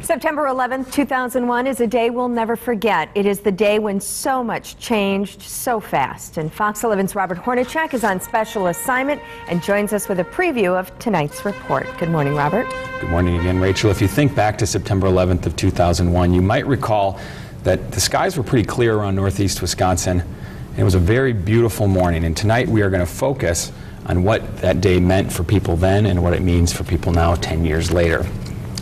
September 11th, 2001 is a day we'll never forget. It is the day when so much changed so fast. And Fox 11's Robert Hornacek is on special assignment and joins us with a preview of tonight's report. Good morning, Robert. Good morning again, Rachel. If you think back to September 11th of 2001, you might recall that the skies were pretty clear around northeast Wisconsin. It was a very beautiful morning, and tonight we are going to focus on what that day meant for people then and what it means for people now 10 years later.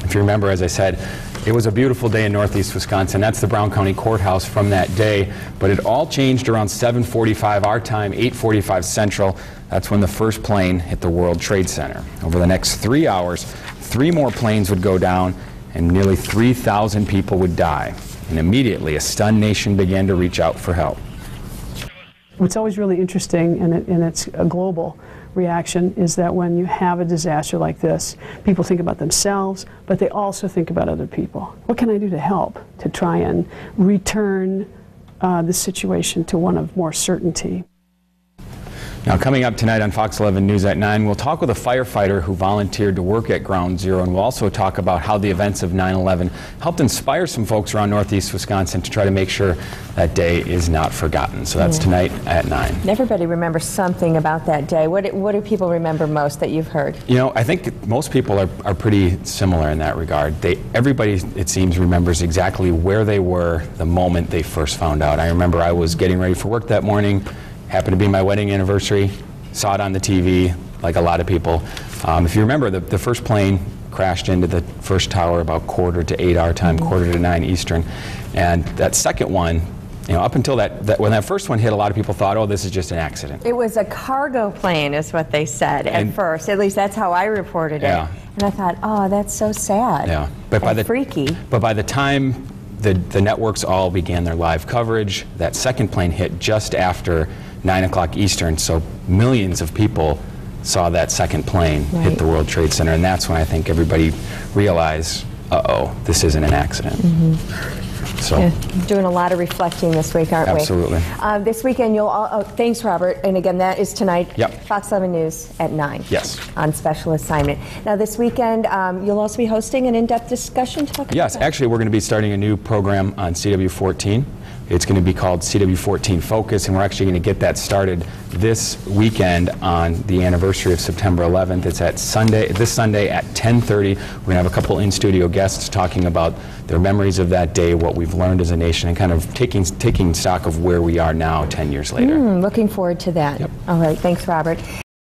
If you remember, as I said, it was a beautiful day in northeast Wisconsin. That's the Brown County Courthouse from that day, but it all changed around 7:45 our time, 8:45 Central. That's when the first plane hit the World Trade Center. Over the next 3 hours, 3 more planes would go down and nearly 3,000 people would die. And immediately, a stunned nation began to reach out for help. What's always really interesting, and it's a global reaction, is that when you have a disaster like this, people think about themselves, but they also think about other people. What can I do to help to try and return the situation to one of more certainty? Now, coming up tonight on Fox 11 News at 9, we'll talk with a firefighter who volunteered to work at Ground Zero, and we'll also talk about how the events of 9/11 helped inspire some folks around northeast Wisconsin to try to make sure that day is not forgotten. So that's tonight at 9. Everybody remembers something about that day. What do people remember most that you've heard? You know, I think most people are pretty similar in that regard. Everybody, it seems, remembers exactly where they were the moment they first found out. I remember I was getting ready for work that morning. Happened to be my wedding anniversary, saw it on the TV, like a lot of people. If you remember, the first plane crashed into the first tower about 7:45 our time, 8:45 Eastern. And that second one, you know, up until when that first one hit, a lot of people thought, oh, this is just an accident. It was a cargo plane, is what they said at first. At least that's how I reported it. Yeah. And I thought, oh, that's so sad. Yeah. But freaky. But by the time the networks all began their live coverage, that second plane hit just after 9 o'clock Eastern, so millions of people saw that second plane hit the World Trade Center, and that's when I think everybody realized, uh-oh, this isn't an accident. So, doing a lot of reflecting this week, aren't we? Absolutely. This weekend, thanks, Robert. And again, that is tonight, Fox 11 News at 9. Yes. On special assignment. Now, this weekend, you'll also be hosting an in-depth discussion. Yes, actually, we're going to be starting a new program on CW14. It's going to be called CW14 Focus, and we're actually going to get that started this weekend on the anniversary of September 11th. It's this Sunday at 10:30. We're going to have a couple in-studio guests talking about their memories of that day, what we've learned as a nation, and kind of taking stock of where we are now 10 years later. Looking forward to that. Yep. All right, thanks, Robert.